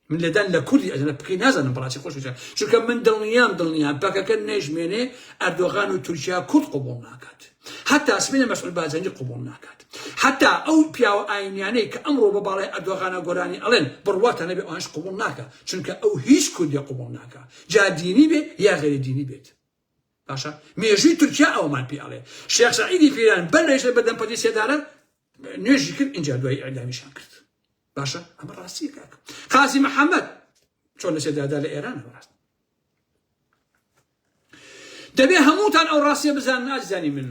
من لەدان لە کوردی ئەزانە پکەی نازانم بەڕاستی خۆشویستان چونکە من دڵنیام پەکەکە نەیژمێنێ ئەردۆغان و تورکیا کورد قبوڵ ناکات حتى اسمين مسؤول بازنجي قبول ناكات حتى او بياو اينياني كامرو ببالي ادوغانا غوراني الين بروات نبي انش قبول ناكا چونك او هيش كود قبول ناكا جا ديني بي يا غير ديني بيت باشا ميجي تركيا او مان بي عليه شيخ سعيدي فيلان بلش بدن بدي سيداره نجي كل انجا دوي اعلامي شاكرت باشا امر راسي كاك قاسي محمد شلون سيداده لايران دەبێ هەمووتان ئەو ڕاستیە بزانن ئازیزانی من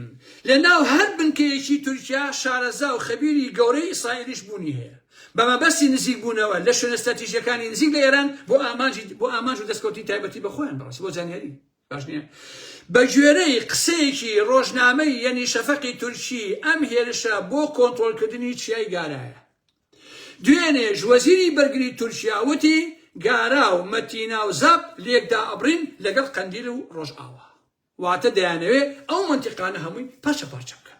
لەناو هەر بنکەیەکی تورکیا شارەزا و خەبیری گەورەی ئیسرائیلیش بوونی هەیە بەمەبەستی نزیک بوونەوە لە شوێنە ستراتیژیەکانی نزیک لە ئێران بۆ ئامانج و دەستکەوتی تایبەتی بە خۆیان بەڕاستی بۆ زانیاری باش نییە بە گوێرەی قسەیەکی ڕۆژنامەی یەنی شەفەقی تورکی ئەم هێرشە بۆ کۆنتڕۆلکردنی چیای گارایە دوێنێ وەزیری بەرگری تورکیا وتی گارا و مەتینا و زەب لێکدا ئەبڕین لەگەڵ قەندیل و ڕۆژئاوا واتە دەیانەوێ ئەو منتیقانە هەمووی پارچە بکەن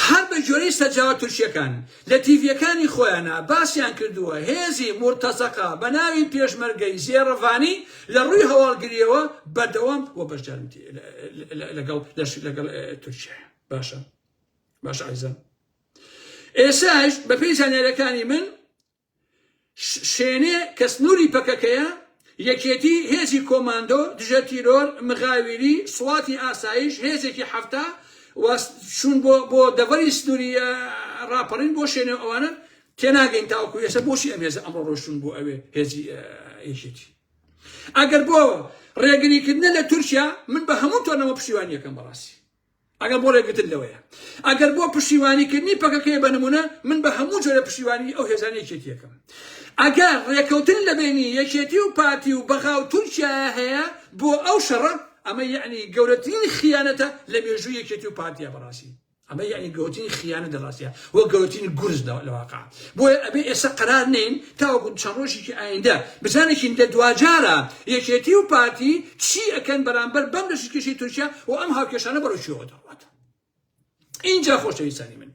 هەر بە جۆرەی سەرجاوە تورکیەکان لە تیڤیەکانی خۆیانە باسییان کردووە هێزی مرتەزەقا بە ناوی پێشمەرگەی زێڕەڤانی لە ڕووی هەواڵگریەوە بەردەوام و بەشدارمتی لەگەڵ تورکیا باشە عیزان ئێساش بە پێی زانیاریەکانی من شوێنێ کە سنووری پەکەکەیە یەکێتی هێزی کۆماندۆ دژە تیرۆر مغاویری سواتی ئاسایش هێزێکی هەفتە چون بۆ دەڤەری سنووری ڕاپەڕین بۆ شوێنێ ئەوانە تێناگەین تاوەکو ئێستا بۆشی ئەم هێزە ئەمڕۆ ڕۆشتون بۆ ئەوێ هێزی یەکێتی ئەگەر بۆ ڕێگریکردنە لە تورکیا من بە هەموو تۆنەوە پشتیوانیەکەم بەڕاستی ئەگەر بۆ ڕێگرتن لەوەیە ئەگەر بۆ پشتیوانیکردنی پەکەکەی بە نمونە من بە هەموو جۆرە پشتیوانی ئەو هێزانی یەکێتیەکەم ئەگەر ڕێکەوتن لە بینی یەکێتی و پارتی و بەغاو تورکیا هەیە بۆ ئەو شەڕە ئەمە یعنی گەورەترین خیانەتە لە مێژووی یەکێتی و پارتیا بەڕاستی ئەمە یعنی گەورەترین خیانەت لەڕاستیە وە گەورەترین گورز لە واقع بۆیە ئەبێ ئێستا قەرار نین تاوەکو چەند ڕۆژێکی ئایندە بزانێکی لە دوجارە یەکێتی و پارتی چی ئەکەن بەرامبەر بەم لەشکێشەی تورکیا و ئەم هاوکێشانە بەڕۆکیەوە دەڕاتە اینجا خۆشەویستانی من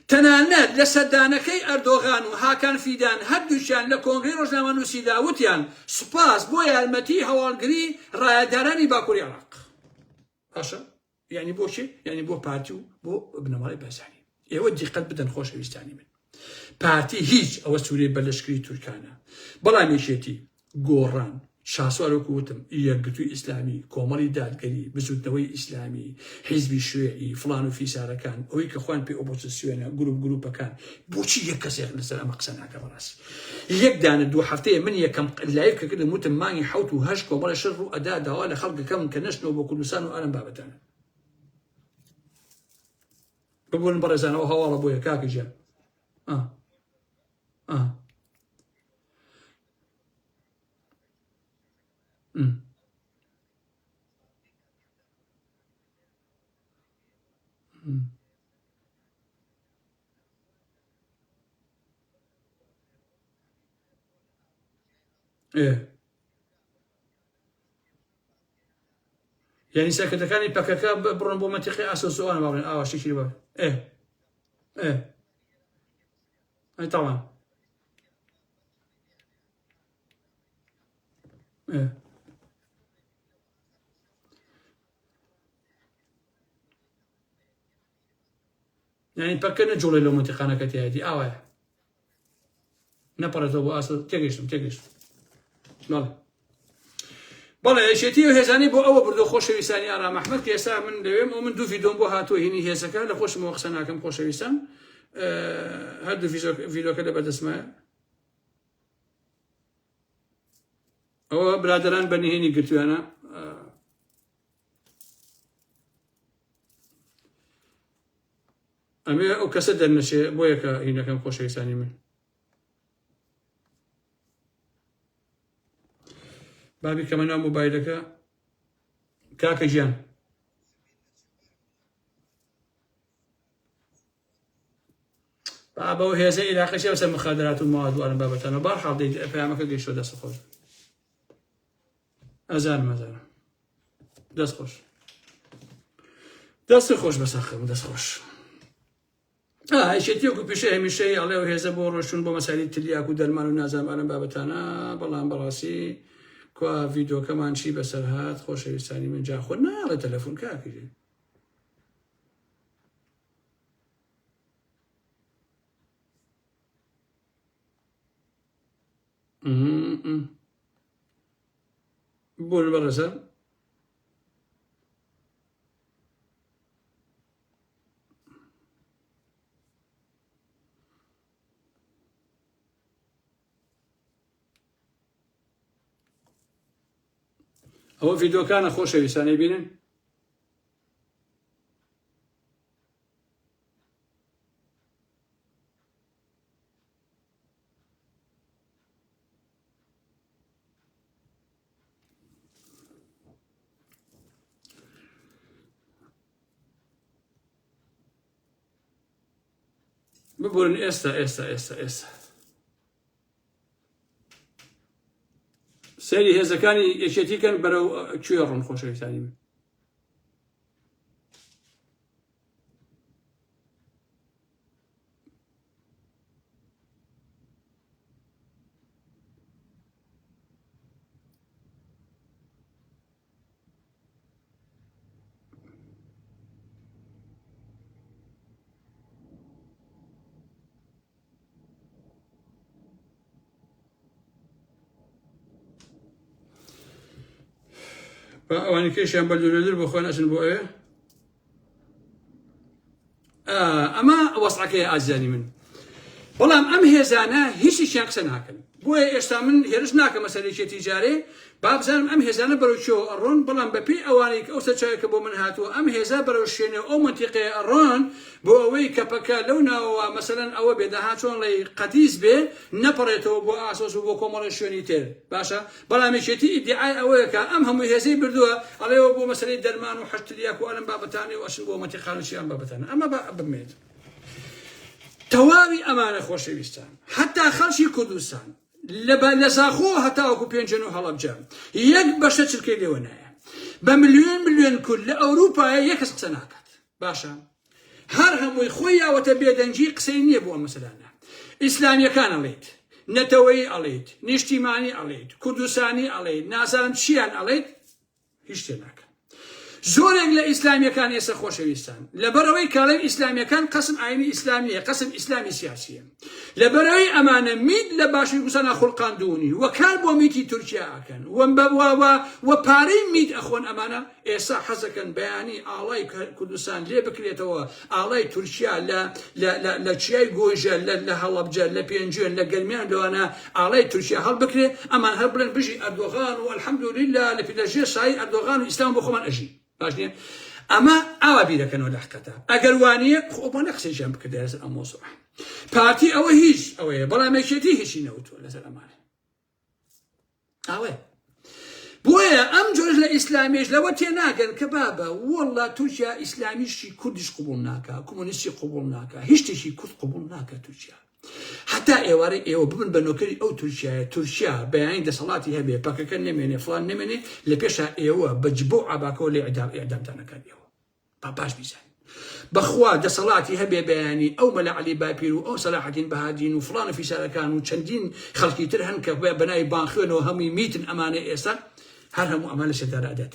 تەنانەت لە سەردانەکەی ئەردۆغان و هاکان فیدان هەردووشیان لە کۆنگرەی ڕۆژنامەنووسی داوتیان سوپاس بۆ یارمەتی هەواڵگری ڕایەدارانی باکووری عێراق باشە یعنی بۆ چی یعنی بۆ پارتی و بۆ بنەماڵی بەرزانی ئێوە دیقەت بدەن خۆشەویستانی من پارتی هیچ ئەوە سوورێ بە لەشکری تورکانە بەڵام یەکێتی گۆڕان شاسوارۆکو وتم یەکگرتووی ئیسلامی کۆمەڵی دادگەری بزوتنەوەی ئیسلامی حیزبی شوێعی فڵان و فیسارەکان ئەوەی کە خوان پێ ئۆپۆزیسیۆنە گروپەکان بۆچی یەک کەسێک لەسەر ئەمە قسە ناکە بەڕاستی یەک دانە دوو هەفتەیە من یەکەم لایڤ کە کردم وتم مانگی 7 و 8 کۆمەڵە شەڕ و ئەدا داوا لە خەڵکەکەم کە نەشتنەوە بۆ کوردستان و ئەم بابەتانە ببوون بەڕێزانەوە هەواڵە بۆیە کاکە گیان یعنی سەرکردەکانی پەکەکە بڕۆن بۆ مەنتیقی ئاسۆسوانە باڵێن ئاوا شتێکی بە ئەی تاوان یعنی پەکە نەجوڵێ لەو مەنتیقانەکە تایەتی ئاوایە نەپەڕێتەوە بۆ ئاسۆ تێگەیشتم بەڵێ بەڵێ یەکێتی و هێزانی بۆ ئەوە بردو خۆشەویستانی ئارام ئەحمەد کە ئێستا من لەوێم و من دوو ڤیدۆم بۆ هاتووە هینی هێزەکە لە خۆشمەوە قسە ناکەم خۆشەویستان هەردوو ڤیدۆکە لە بەدەستمایە ئەوە برادران بەنهێنی گرتویانە ئەمێ ئەو کەسە دەرنەچێ بۆ یەکە هینەکەم خۆشەویستانی من بابی کەمە ناو مۆبایلەکە کاکە ژیان بابەوە هێزە عێراقیشە بەسەر مخادرات و مواد و ئەم بابەتانە بەرحاڵ پەیامەکە گەیشتۆ دەست خۆش ئەزانم دەست خۆش دەست خۆش بەسەخم دەست خۆش هیچێتی وەکو پیشە هەمیشەی ئەڵێ و هێزە بۆ ڕۆشتون بۆ مەسایلی تلیاک و دەرمان و نازانم ئەم بابەتانە بەڵام بەڕاستی کوا ڤیدۆکەمان چی بەسەر هات خۆشەویستانی من جا خۆ ناڵێ تەلەفۆن کاکەژێ بۆن بەڕێزە ئەوە ڤیدۆکانە خۆشەویستانی بینن ببورن ئێستا سەیری هێزەکانی یەکێتیکەن بەرەو کوێ ڕۆن خۆشەویستانی من ئەوانی کێشیان بەردوورەدر بۆ خۆیان ئەچن بۆ ئێ ئەمە وەسعەکەی ئازیانی من بەڵام ئەم هێزانە هیچیشیان قسە ناکەن بۆیە ئێستا من هێرش ناکەم مەسەلەیەکی جارێ با بزانم ئەم هێزانە بەرەو چۆ ئەڕۆن بەڵام بەپێی ئەوانەی کە ئەو سەرچاوێکە بۆ من هاتووە ئەم هێزا بەرەو شوێنێ ئەو منتیقەیە ئەڕۆن بۆ ئەوەی کە پەکە لەو ناوەوە مەسەلەن ئەوە بێدەها چۆن لەی قەتیس بێ نەپەڕێتەوە بۆ ئاسۆس و بۆ کۆمەڵی شوێنی تر باشە بەڵامیشێتی ئیدعای ئەوەیە کە ئەم هەموو هێزەی بردووە ئەڵێەوە بۆ مەسەلەی دەرمان و حەشتریاک و ئەلم بابەتانی و ئەچن بۆ منتیقان و چیان بابەتانە ئەمە بمێت تەواوی ئەمانە خۆشەویستان حتا خەڵکی کوردستان لە زاخۆ هەتاوەکو پێنجەن و هەڵەبجە یەک بەشە چرکەی لێوە نایە بە ملیۆن کورد لە ئەوروپایە یەکەس قسە ناکات باشە هەر هەمووی خۆی یاوەتە بێدەنجی قسەی نییە بۆ ئەم مەسەلانە ئیسلامیەکان ئەڵێیت نەتەوەی ئەڵێیت نیشتیمانی ئەڵێیت کوردستانی ئەڵێیت نازانم چیان ئەڵێیت هیچ شتێ ناکەن زۆرێک لە ئیسلامیەکان ئێستا خۆشەویستان لەبەرەوەی کاڵێن ئیسلامیەکان قەسم ئاینی ئیسلامیە قەسم ئیسلامی سیاسیە لەبەرەوەی ئەمانە میت لە باشووری کوردستان خوڵقاندوونی وە کار بۆ میتی تورکیا ئەکەن وە پارەی میت ئەخۆن ئەمانە ئێستا حەزەکەن بەیانی ئاڵای کوردستان لێ بکرێتەوە ئاڵای تورکیا لە چیای گۆژە لە هەڵەبجە لە پێنجێن لە گەرمیان لەوانە ئاڵای تورکیا هەڵ بکرێ ئەمان هەر بڵێن بژی ئەردۆغان و الحەمدولیلا لە پێدەژێ شای ئەردۆغان و ئیسلام بۆ خۆمان ئەژی باشنیە ئەمە ئاوا بیرەکەنەوە لە حقەتە ئەگەر وانە خۆپانە قسەیان بکردە لەسەر ئەم مۆزوع پارتی ئەوە هیچ ئەوەیە بەڵامێکێتی هیچی نەوتووە لەسەر ئەمانە ئەوێ بۆیە ئەم جۆرە لە ئیسلامیش لەوە تێناگەن کە بابە وەڵڵا تورکیا ئیسلامیشی کوردیش قبوڵ ناکە کۆمۆنیستی قبوڵ ناکە هیچ شتێکی کورد قبوڵ ناکە تورکیا حتا ئێوارەی ئێوە ببن بە نۆکەری ئەو تورکیایە تورکیا بەیانی دەسەڵاتی هەبێ پەکەکە نەمێنێ فڵان نەمێنێ لە پێشە ئێوە بەجبۆ عباکەوە لێ ئەعدامتانەکان ئێوە باش بیزانین بەخوا دەسەڵاتی هەبێ بەیانی ئەو مەلا عەلی باپیر و ئەو سەلاحەدین بەهادین و فڵانە فیسارەکان و چەندین خەڵکی تر هەن کە بەناوی بانخوێنەوە هەمووی میتن ئەمانە ئێستا هەر هەموو ئەمان لە سەردارەدا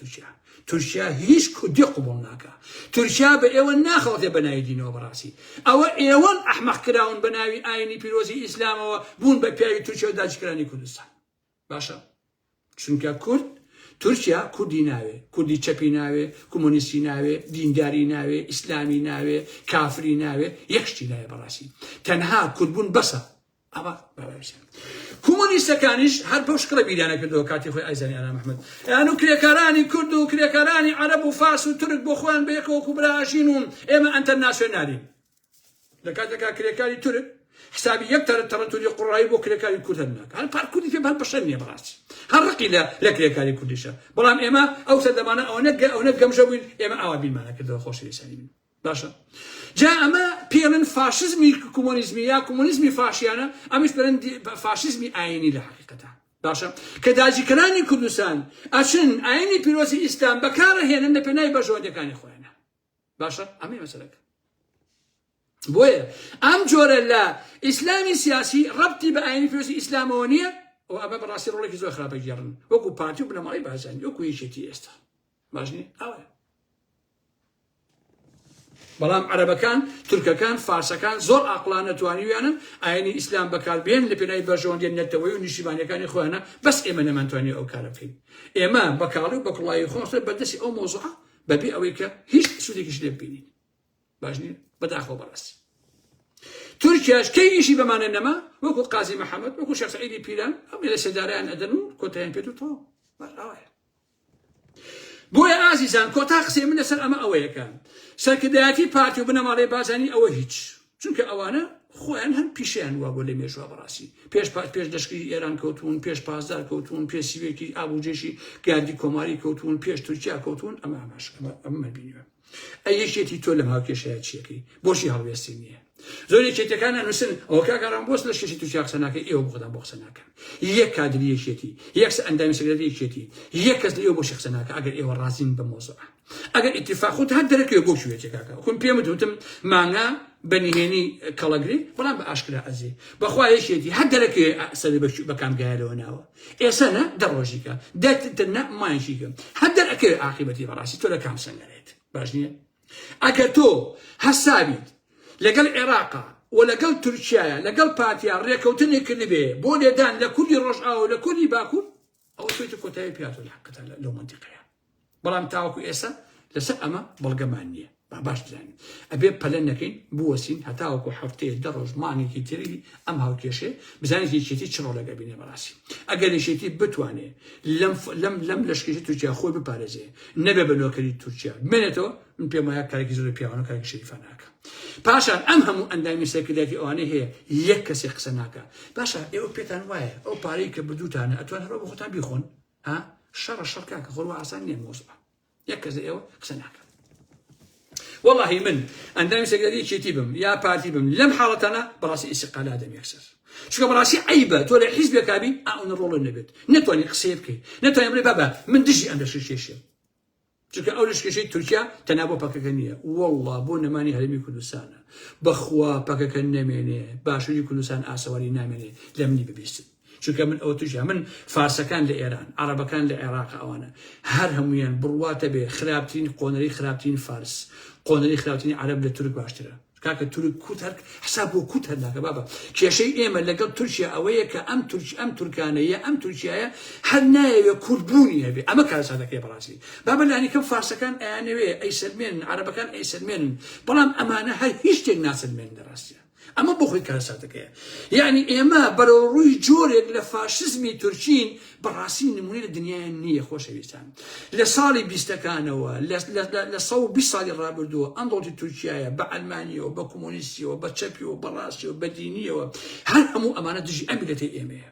تورکیا هیچ کوردی قبوڵ ناکە تورکیا بە ئێوە ناخەڵێ بەناوی دینەوە بەڕاستی ئەوە ئێوەن ئەحمەق کراون بەناوی ئاینی پیرۆزی ئیسلامەوە بوون بە پیاوی تورکیا و داگیرکردنی کوردستان باشە چونکە کورد تورکیا کوردی ناوێ کوردی چەپی ناوێ کۆمۆنیستی ناوێ دینداری ناوێ ئیسلامی ناوێ کافری ناوێ یەک شتی ناوێ بەڕاستی تەنها کوردبوون بەسە ئەوە بەڵێشێن کۆمۆنیستەکانیش هەر بەو شکڵە بیرانە کردەوە کاتی خۆی ئایزانی ئانا محمەد یان و کرێکارانی کورد و کرێکارانی عەرەب و فارس و تورک بۆ خۆیان بە یەکەوە کوبراژین و ئێمە ئەنتەرناسیۆنالین لە کاتێکا کرێکاری تورک حسابی یەک تەرەتوری قوڕایی بۆ کرێکاری کورد ناکە هەر پار کوردی پێ هەر بەشەر نییە بەڕاستی هەر ڕقی لە کرێکاری کوردیشە بەڵام ئێمە ئەو سەردەمانە ئەوە گەمژە بووین ئێمە ئاوا بیرمانە کردەوە خۆشەویستانی من باشە جا ئەمە پێڵن فاشزمی کۆمۆنیزمی یا کۆمۆنیزمی فاشیانە ئەمیش بڵێن فاشزمی ئاینی لە حقیقەتە باشە کە داگیرکردنی کوردستان ئەچن ئاینی پیرۆزی ئیسلام بەکارهێنن لە پێناوی بەژەوەندەکانی خۆیانە باشە ئەمەی مەسەلەکە بۆیە ئەم جۆرە لە ئیسلامی سیاسی ڕەبتی بە ئاینی پیرۆزی ئیسلامەوە نییە و ئەمە بەڕاستی ڕۆڵێکی زۆر خراپە گێڕن وەکو پارتی و بنەماڵی بازانی وەکو یەکێتی ئێستا باشنی ئەوە بەڵام عەرەبەکان تورکەکان فارسەکان زۆر ئاقلانە توانیویانن ئاینی ئیسلام بەکاربێن لە پێناوی بەژەوەندی نەتەوەی و نیشتیمانیەکانی خۆیانە بەس ئێمە نەمانتوانی ئەو کارە بکەین ئێمە بەکاڵی و بەکوڵایی خۆشتە بەدەستی ئەو مۆزوعە بەبێ ئەوەی کە هیچ سوودێکیش لێ ببینین باشنی بەداخۆ بەڕاستی تورکیاش کەی ئیشی بەمانە نەما وەکو قازی محەممەد وەکو شێخ سەعیدی پیران ئەو لە سەرداریان ئەدەن و کۆتاییان پێت و تەواو ئەوەیە بۆیە ئازیزان کۆتا قسەی من لەسەر ئەمە ئەوەیەکە سەرکردایەتی پارتی و بنەماڵەی بازانی ئەوە هیچ چونکە ئەوانە خۆیان هەم پیشیان وا بۆ لە مێژووە بەڕاستی پێش دەشقی ئێران کەوتون پێش پازدار کەوتون پێش سیوێکی ئابوجێشی گاردی کۆماری کەوتون پێش تورکیا کەوتون ئەمە ئەمە بینیوە ئەی یەکێتی تۆ لەم هاوکێشەیە چیەکەی بۆشی هەڵوێستی نییە زۆری چێتەکان ئەنووسن ئەوە کاکاران بۆست لە شێشی تورکیا قسە ناکەی ئێوە بۆ خۆتان بۆ قسە ناکەن یەک کادری یەکێتی یەک ئەندامی سەکرەتی یەکێتی یەک کەس لە ئێوە بۆشی قسە ناکە ئەگەر ئێوە ڕازین بە مۆزوعە ئەگەر ئیتیفاق هەر دەرەکەوێ بۆ شوێتی کاکە خۆم پێم وتم مانگا بەنهێنی کەڵەگری بەڵام بە ئاشکرا ئەزێ بەخوا یەکێتی هەر دەرەکەوێ سەری بەکام گایلەوە ناوە ئێسەنە دەڕۆژیکە دەتنە مایشیکە هەر دەرەکەوێ عاقبەتی بەڕاستی تۆ لە کام سەنگەرێت باش نییە ئەگەر تۆ هەسابیت لەگەڵ عێراقا و لەگەڵ تورکیایە لەگەڵ پارتیا ڕێکەوتنی کردی بێ بۆ لێدان لە کوردی ڕۆژئاوا و لە کوردی باکوور ئەوە توێتە کۆتایی پیاتۆ لە حقەتە لەو منتیقەیە بەڵام تاوەکو ئێستا لەسەر ئەمە بەڵگەمان نییە باش دەزانین ئەبێ پەلە نەکەین بوەسین هەتاوەکو هەفتەیە دە ڕۆژ مانێکی تری ئەم هاوکێشێ بزانین هیچێتی چ ڕۆڵەکە بینێ بەڕاستی ئەگەر هیچێتی بتوانێت لەم لەشکێکی تورکیا خۆی بپارێزێ نەبێ بە نۆکەری تورکیا بمێنێتەوە من پێم وایە کارێکی زۆر پیاوانە کارێکی شەریفە ناکە پاشان ئەم هەموو ئەندامی سەرکردایەتی ئەوانەی هەیە یەک کەسێ قسە ناکە باشە ئێوە پێتان وایە ئەو پارەی کە بردووتانە ئەتوان هەرۆ بە خۆتان بیخۆن شەڕە شەڕکاکە خۆڕوا ئاسان نییە مۆزبە یەک کەس ئێوە قسە ناکە والله من ئەندامی سەرکردایەتی چێتی بم یا پارتی بم لەم حاڵەتانە بەڕاستی ئیستیقالا دەم یەکسەر چونکە بەڕاستی عیبە تۆ لە حیزبێکابی ئەوە ڕۆڵە نەبێت نەتوانێت قسەی بکەیت نەتوانێت بڵێ بابە من دژی ئەم لەشە کێشێ چونکە ئەو لەشکێشەی تورکیا تەنیا بۆ پەکەکە نییە والله بۆ نەمانی هەرێمی کوردستانە بەخوا پەکەکە نەمێنێ باشووری کوردستان ئاسەواری نامێنێ لە منی ببیستن چونکە من ئەو تووشیا من فارسەکان لە ئێران عەرەبەکان لە عێراق ئەوانە هەر هەمویان بڕواتە بێ خراپترین قۆنەری خراپترین فارس قۆنەری خراپترین عەرەب لە تورک باشترە کاکە تورک کوت هەر حساب بۆ کوت هەر ناکە بابە کێشەی ئێمە لەگەڵ تورکیا ئەوەیە کە ئەم تورکانەیە ئەم تورکیایە هەر نایەوێ کورتبوونی هەبێ ئەمە کارەساتەکەی بەڕاستی بابە لانی کەم فارسەکان ئەیانەوێ ئەیسەلمێنن عەرەبەکان ئەیسەلمێنن بەڵام ئەمانە هەر هیچ شتێک ناسەلمێنن لەڕاستیە ئەمە بۆ خۆی کارەساتەکەیە یعنی ئێمە بەرەو ڕووی جۆرێک لە فاشزمی تورکین بەڕاستی نمونەی لە دنیای نییە خۆشەویستان لە ساڵی بیستەکانەوە لە 120 ساڵی ڕابردووە ئەم دەوڵەتی تورکیایە بە ئەلمانیەوە بە کۆمۆنیستیەوە بە چەپیەوە بە ڕاستیەوە بە دینیەوە هەر هەموو ئەمانە دژی ئەم میلەتەی ئێمەیە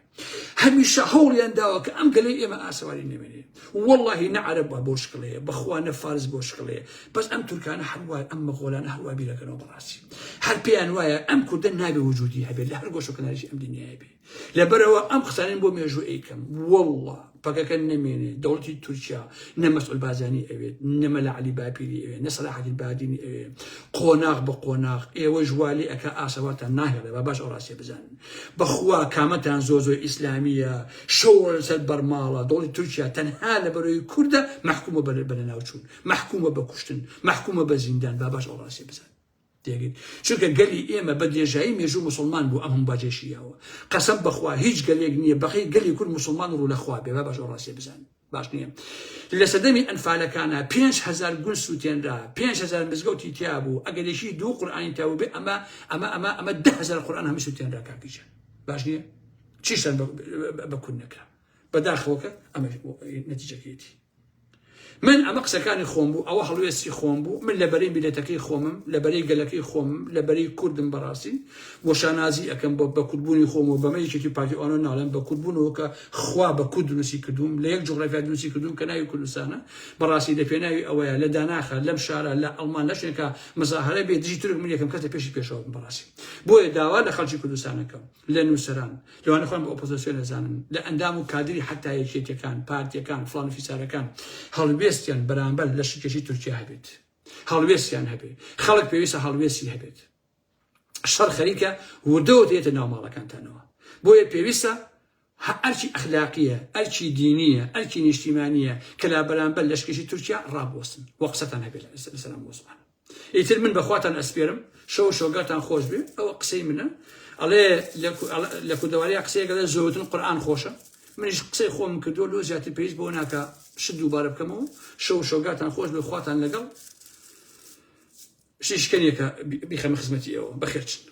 هەمیشە هەوڵیان داوە کە ئەم گەلەی ئێمە ئاسەواری نەمێنێ والله نە عەرەب بۆ شکڵەیە بەخوا نە فارس بۆ شکڵەیە بەس ئەم تورکانە هەروای ئەم مەغۆلانە هەروای بیرەکەنەوە بەڕاستی هەر پێیان وایە ئەم کوردە نابێ وجودی هەبێت لە هەر گۆش و کەناریشی ئەم دنیای بێ لەبەرەوە ئەم قسانین بۆ مێژوو ئەیکەم والله پەکەکە نەمێنێ دەوڵەتی تورکیا نە مەسعود بازانی ئەوێت نە مەلا عەلی باپیری ئەوێت نە سەلاح الدین بادینی ئەوێت قۆناغ بە قۆناغ ئێوە ژوالی ئەکە ئاسەواتان ناهێڵێ با باش ئەو ڕاستیە بزانن بەخوا کامەتان زۆر ئیسلامیە شەوڕ لەسەر بەرماڵە دەوڵەتی تورکیا تەنها لەبەرەوەی کوردە مەحکومە بە لەناوچوون مەحکومە بە کوشتن مەحکومە بە زیندان با باش ئەو ڕاستیە بزانن دێگەیت چونکە گەلی ئێمە بە درێژایی مێژوو مسلمان بوو ئەم هەموو باجێشیەوە قەسەم بەخوا هیچ گەلێک نییە بەخی گەلی کورد مسلمان ڕوو لەخوا بێ با باش ئەو ڕاستیە بزانن باش نییە لە سەدەمی ئەنفالەکانە 5,000 گون سووتێنرا 5,000 مزگەوتی تیا بوو ئەگەرێکی 2 قورئانی تیا بوو بێ ئەمە 10,000 قورئان هەمووی سووتێنرا کاکیجان باش نییە چیشتان بە کورد نەکرا بەداخەوەکە ئەمە نەتیجەکەیەتی من ئەمە قسەکانی خۆم بوو ئەوە هەڵوێستی خۆم بوو من لەبەرەی میلەتەکەی خۆمم لەبەرەی گەلەکەی خۆمم لەبەرەی کوردم بەڕاستی وەشانازی ئەەکەم بە کوردبوونی خۆم و بەمە یەکێکی پارتی ئەوانە ناڵێن بە کوردبوونەوە کە خوا بە کورد دروستی کردوم لە یەک جوغرافیا دروستی کردوم کە ناوی کوردستانە بەڕاستی لە پێناوی ئەوەیە لە داناخە لەم شارە لە ئەڵمان لە شوێنێکە مەزاهرە بێ دژی تورک من یەکەم کەس لە پێشی پێشەوە بەڕاستی بۆیە داوا لە خەڵکی کوردستانەکەم لە نووسەران لەوانە خۆیان بە ئۆپۆزیسیۆن ئەزانن لە ئەندام و کادری حتا یەکێتیەکان پارتیەکان فڵان و فیسارەکان هەڵوێستیان بەرامبەر لە شکێکی تورکیا هەبێت هەڵوێستیان هەبێت خەڵک پێویستە هەڵوێستی هەبێت شەڕ خەریکە وردەوە دێتە ناو ماڵەکانتانەوە بۆیە پێویستە ئەرچی ئەخلاقیە ئەرچی دینیە ئەرچی نیشتیمانیە کە لا بەرامبەر لە شکێکی تورکیا ڕابوەستن وە قسەتان هەبێت لەسەلام بۆسمان ئیتر من بەخواتان ئەسپێرم شەو شۆگاتان خۆش بێ ئەوە قسەی منە ئەڵێ لە کوردەواریا قسەیەکە زۆرتن قورئان خۆشە منیش قسەی خۆم کردووە لۆ زیاتر پێویست بۆ ناکە شت دووبارە بکەمەوە شەو شۆگاتان خۆش بێ خواتان لەگەڵ شیشکەنێکە بیخەمە خزمەتی ئەوە بەخێرچن